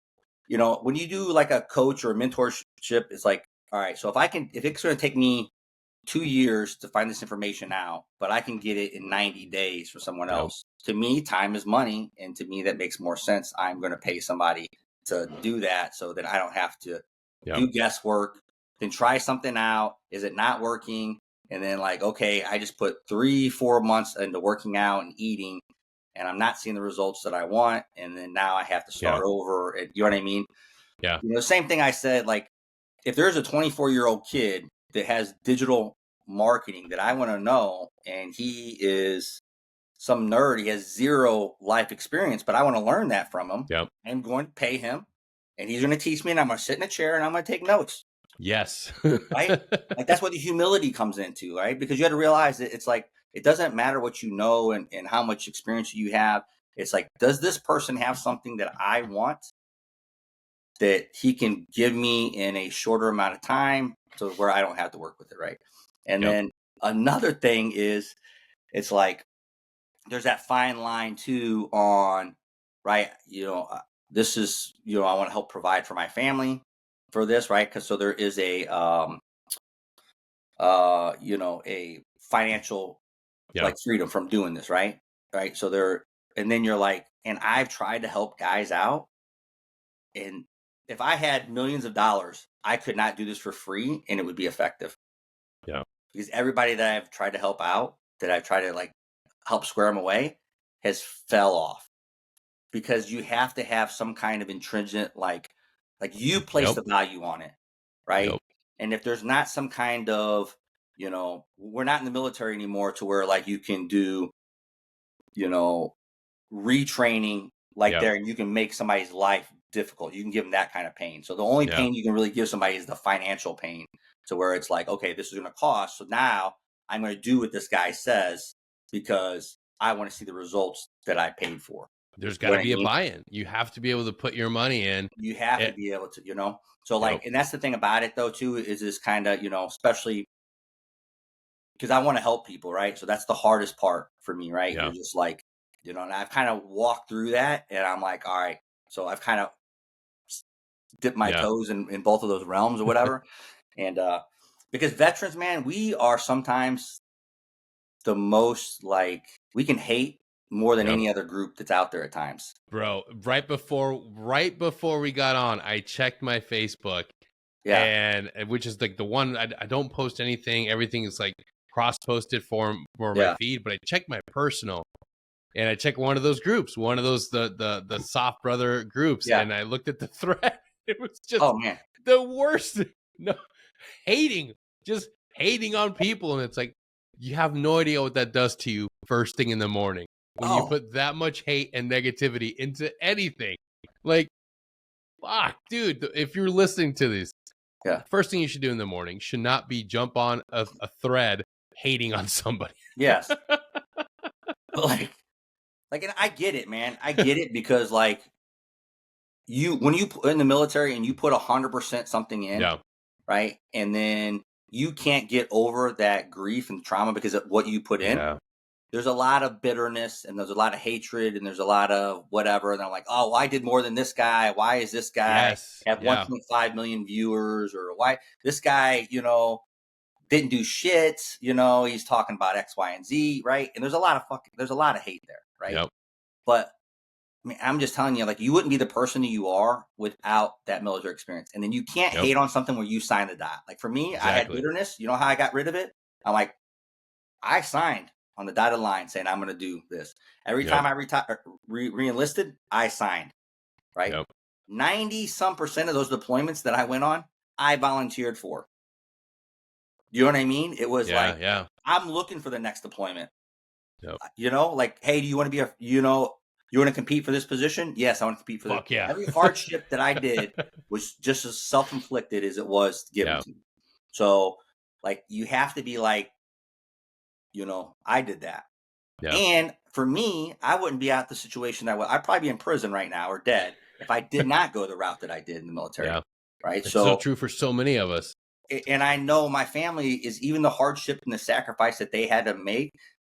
you know, when you do like a coach or a mentorship, it's like, all right, so if it's going to take me 2 years to find this information out, but I can get it in 90 days for someone Yep. else. To me, time is money. And to me, that makes more sense. I'm going to pay somebody to do that so that I don't have to Yep. do guesswork, then try something out. Is it not working? And then like, okay, I just put 3-4 months into working out and eating and I'm not seeing the results that I want. And then now I have to start over. And, you know what I mean? Yeah. You know, the same thing I said, like, if there's a 24-year-old kid that has digital marketing that I want to know, and he is some nerd, he has zero life experience, but I want to learn that from him. Yep. I'm going to pay him, and he's going to teach me, and I'm going to sit in a chair, and I'm going to take notes. Yes. Right? Like, that's what the humility comes into, right? Because you have to realize that it's like, it doesn't matter what you know and how much experience you have. It's like, does this person have something that I want that he can give me in a shorter amount of time to where I don't have to work with it, right? And Yep. then another thing is, it's like there's that fine line too on, right? You know, this is, you know, I want to help provide for my family for this, right? Because so there is a you know, a financial like freedom from doing this, right? Right. So there, and then you're like, and I've tried to help guys out, and if I had millions of dollars, I could not do this for free and it would be effective. Yeah. Because everybody that I've tried to help out, that I've tried to like help square them away, has fell off. Because you have to have some kind of intrinsic, like you place the value on it, right? Yep. And if there's not some kind of, you know, we're not in the military anymore to where like you can do, you know, retraining like there and you can make somebody's life difficult. You can give them that kind of pain. So the only pain you can really give somebody is the financial pain, to where it's like, okay, this is going to cost. So now I'm going to do what this guy says because I want to see the results that I paid for. There's got to be a buy-in. You have to be able to put your money in. You have to be able to, you know? So like, and that's the thing about it though, too, is this kind of, you know, especially because I want to help people, right? So that's the hardest part for me, right? You're just like, you know, and I've kind of walked through that and I'm like, all right, so I've kind of dipped my toes in both of those realms or whatever. And because veterans, man, we are sometimes the most like, we can hate more than any other group that's out there at times. Bro, right before we got on, I checked my Facebook. And which is like the one I don't post anything. Everything is like cross-posted for my feed, but I checked my personal. And I checked one of those groups, one of those the soft brother groups, and I looked at the thread. It was just the worst. No, just hating on people, and it's like you have no idea what that does to you first thing in the morning when you put that much hate and negativity into anything. Like, fuck, dude, if you're listening to this, first thing you should do in the morning should not be jump on a thread hating on somebody. Yes. Like, and I get it, man. I get it because like when you in the military and you put 100% something in, right? And then you can't get over that grief and trauma because of what you put in. There's a lot of bitterness and there's a lot of hatred and there's a lot of whatever. And I'm like, oh, well, I did more than this guy. Why is this guy have 1.5 million viewers? Or why this guy, you know, didn't do shit, you know, he's talking about X, Y, and Z, right? And there's a lot of hate there, right? But I mean, I'm just telling you, like, you wouldn't be the person that you are without that military experience. And then you can't hate on something where you signed the dot. Like for me, I had bitterness. You know how I got rid of it? I'm like, I signed on the dotted line saying I'm going to do this. Every time I re-enlisted, I signed, right? 90% of those deployments that I went on, I volunteered for. You know what I mean? It was like, yeah. I'm looking for the next deployment. Yep. You know, like, hey, do you want to be you want to compete for this position? Yes, I want to compete for Fuck yeah. every hardship that I did was just as self-inflicted as it was given Yeah. to me. So, like, you have to be like, I did that. Yeah. And for me, I wouldn't be at the situation I'd probably be in prison right now or dead if I did not go the route that I did in the military. Yeah. Right. It's so So, true for so many of us. and I know my family is even the hardship and the sacrifice that they had to make,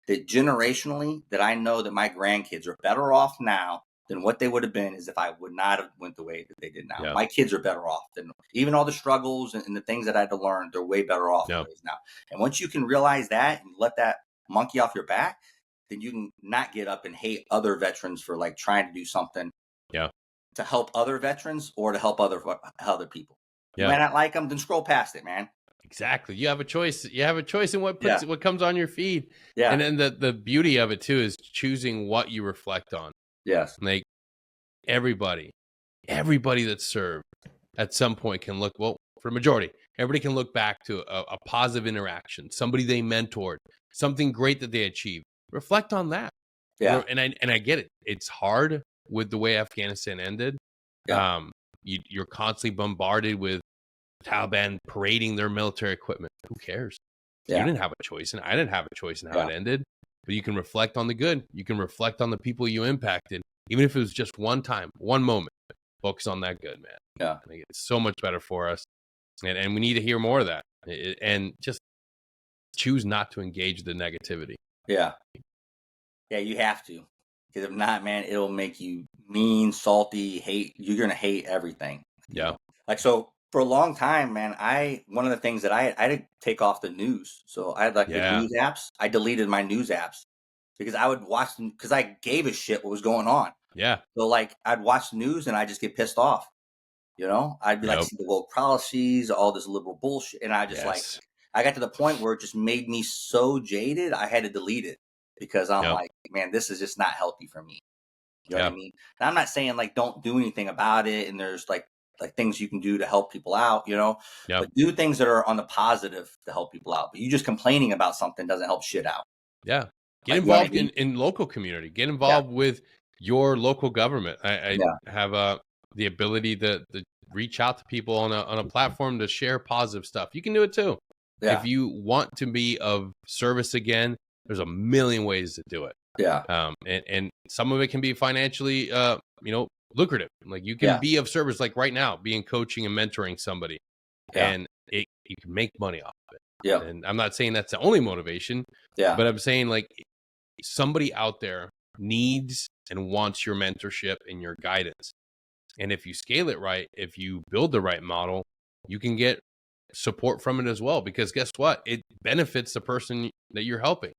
that generationally, that I know that my grandkids are better off now than what they would have been as if I would not have went the way that they did now. Yeah. My kids are better off than even all the struggles and the things that I had to learn. They're way better off Yeah. now. And once you can realize that and let that monkey off your back, then you can not get up and hate other veterans for like trying to do something to help other veterans or to help other people. You might not like them, then scroll past it, man. Exactly. You have a choice. You have a choice in what comes on your feed. Yeah. And then the beauty of it too is choosing what you reflect on. Yes. Like everybody that served at some point can look, well, for the majority, everybody can look back to a positive interaction, somebody they mentored, something great that they achieved. Reflect on that. Yeah. And I get it. It's hard with the way Afghanistan ended. Yeah. You're constantly bombarded with Taliban parading their military equipment. Who cares? Yeah. You didn't have a choice, and I didn't have a choice in how it ended. But you can reflect on the good. You can reflect on the people you impacted, even if it was just one time, one moment. Focus on that good, man. Yeah. I think it's so much better for us, and we need to hear more of that. And just choose not to engage the negativity. Yeah. Yeah, you have to. Because if not, man, it'll make you mean, salty, hate. You're going to hate everything. Yeah. Like, so for a long time, man, one of the things that I had to take off the news. So I had like the news apps. I deleted my news apps because I would watch them because I gave a shit what was going on. Yeah. So like I'd watch the news and I just get pissed off. I'd be like, see the woke policies, all this liberal bullshit. And I just I got to the point where it just made me so jaded. I had to delete it because I'm like, man, this is just not healthy for me. You know what I mean? And I'm not saying like, don't do anything about it. And there's like things you can do to help people out, but do things that are on the positive to help people out. But you just complaining about something doesn't help shit out. Yeah. Get involved in local community. Get involved with your local government. I have the ability to reach out to people on a platform to share positive stuff. You can do it too. Yeah. If you want to be of service again, there's a million ways to do it. Yeah. And some of it can be financially, lucrative. Like you can be of service, like right now, being coaching and mentoring somebody, and you can make money off of it. Yeah. And I'm not saying that's the only motivation. Yeah. But I'm saying like somebody out there needs and wants your mentorship and your guidance. And if you scale it right, if you build the right model, you can get support from it as well. Because guess what? It benefits the person that you're helping.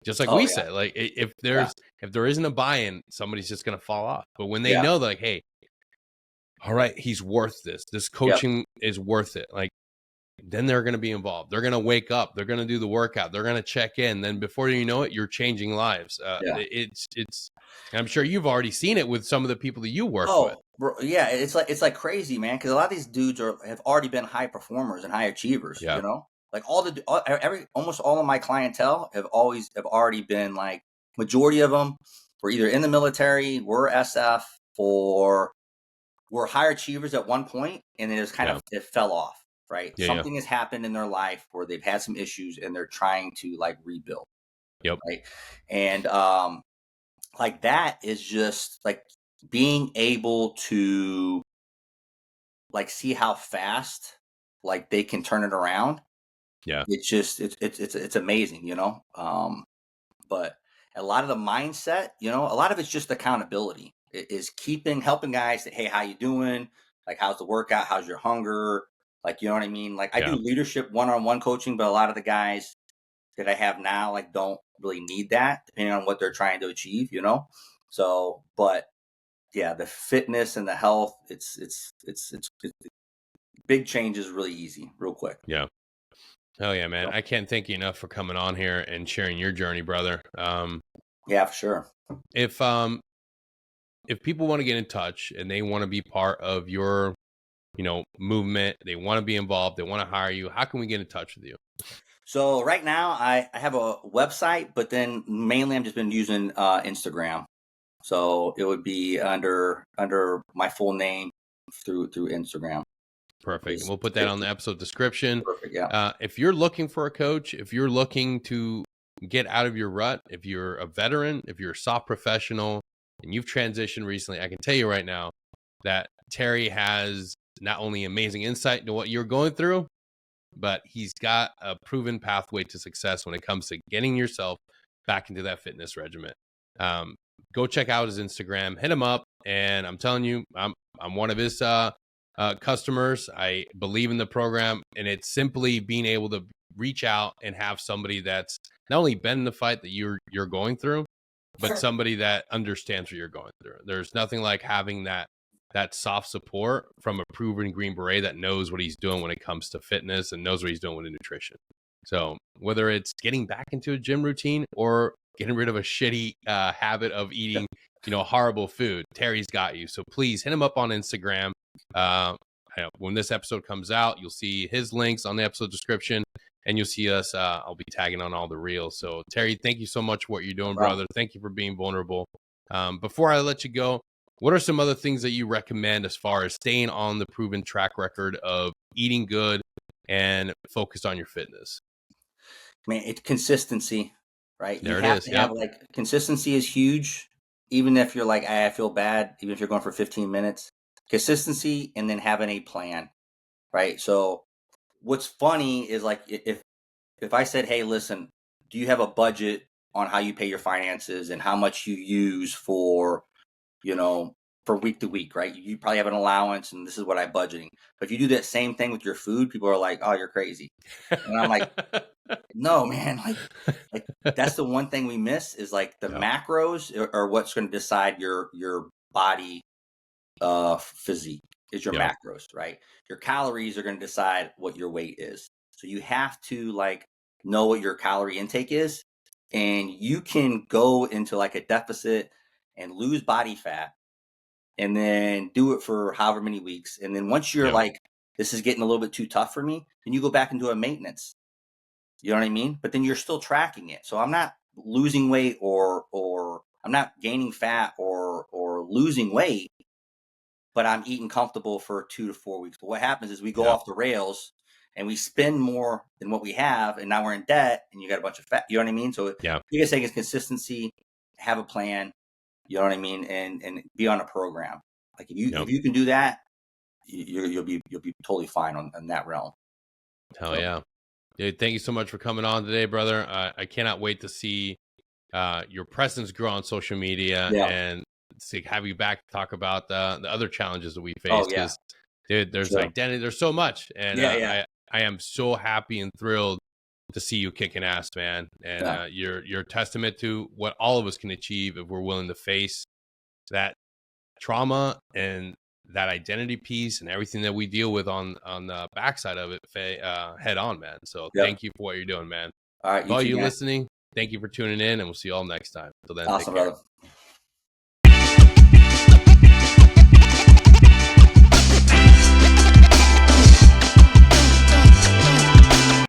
Just like we said, like if there isn't a buy-in, somebody's just going to fall off. But when they know like, hey, all right, he's worth this. This coaching is worth it. Like, then they're going to be involved. They're going to wake up. They're going to do the workout. They're going to check in. Then before you know it, you're changing lives. It's. I'm sure you've already seen it with some of the people that you work with. Bro, yeah, it's like crazy, man. Because a lot of these dudes have already been high performers and high achievers. Yeah. Like almost all of my clientele have already been like majority of them were either in the military, were SF, or were high achievers at one point, and it was kind of it fell off. Right, something has happened in their life where they've had some issues and they're trying to like rebuild. Yep. Right, and like that is just like being able to like see how fast like they can turn it around. Yeah, it's just it's amazing, but a lot of the mindset, a lot of it's just accountability. It is helping guys that, hey, how you doing? Like, how's the workout? How's your hunger? Like, you know what I mean? Like, I do leadership one-on-one coaching, but a lot of the guys that I have now, like, don't really need that, depending on what they're trying to achieve, So, but yeah, the fitness and the health, it's big change is really easy, real quick. Yeah. Hell yeah, man. I can't thank you enough for coming on here and sharing your journey, brother. Yeah, for sure. If people want to get in touch and they want to be part of your movement. They want to be involved. They want to hire you. How can we get in touch with you? So right now I have a website, but then mainly I'm just been using Instagram. So it would be under my full name through Instagram. Perfect. And we'll put that on the episode description. Perfect. Yeah. If you're looking for a coach, if you're looking to get out of your rut, if you're a veteran, if you're a soft professional and you've transitioned recently, I can tell you right now that Terry has not only amazing insight into what you're going through, but he's got a proven pathway to success when it comes to getting yourself back into that fitness regimen. Go check out his Instagram, hit him up. And I'm telling you, I'm one of his customers. I believe in the program, and it's simply being able to reach out and have somebody that's not only been in the fight that you're going through, but somebody that understands what you're going through. There's nothing like having that soft support from a proven Green Beret that knows what he's doing when it comes to fitness and knows what he's doing with nutrition. So whether it's getting back into a gym routine or getting rid of a shitty habit of eating, horrible food, Terry's got you. So please hit him up on Instagram. When this episode comes out, you'll see his links on the episode description, and you'll see us. I'll be tagging on all the reels. So Terry, thank you so much for what you're doing, brother. Thank you for being vulnerable. Before I let you go, what are some other things that you recommend as far as staying on the proven track record of eating good and focused on your fitness? Man, it's consistency, right? There you it have is. to have consistency is huge. Even if you're like, I feel bad, even if you're going for 15 minutes, consistency and then having a plan, right? So what's funny is like, if I said, hey, listen, do you have a budget on how you pay your finances and how much you use for week to week, right? You probably have an allowance and this is what I'm budgeting. But if you do that same thing with your food, people are like, oh, you're crazy. And I'm like, no, man, like that's the one thing we miss is like the macros are what's going to decide your body physique is your macros, right? Your calories are going to decide what your weight is. So you have to like know what your calorie intake is, and you can go into like a deficit and lose body fat and then do it for however many weeks. And then once you're like, this is getting a little bit too tough for me, then you go back into a maintenance. You know what I mean? But then you're still tracking it. So I'm not losing weight or I'm not gaining fat or losing weight, but I'm eating comfortable for 2 to 4 weeks. But what happens is we go off the rails and we spend more than what we have, and now we're in debt and you got a bunch of fat. You know what I mean? So biggest thing is consistency, have a plan. You know what I mean, and be on a program. Like if you can do that, you'll be totally fine on that realm. Hell yeah, dude! Thank you so much for coming on today, brother. I cannot wait to see your presence grow on social media and have you back to talk about the other challenges that we face. Because, dude, there's identity. There's so much, and I am so happy and thrilled to see you kicking ass, man. And you're a testament to what all of us can achieve if we're willing to face that trauma and that identity piece and everything that we deal with on the backside of it head on, man. So thank you for what you're doing, man. All right. All you listening, thank you for tuning in, and we'll see you all next time. Till then, awesome, take care. brother.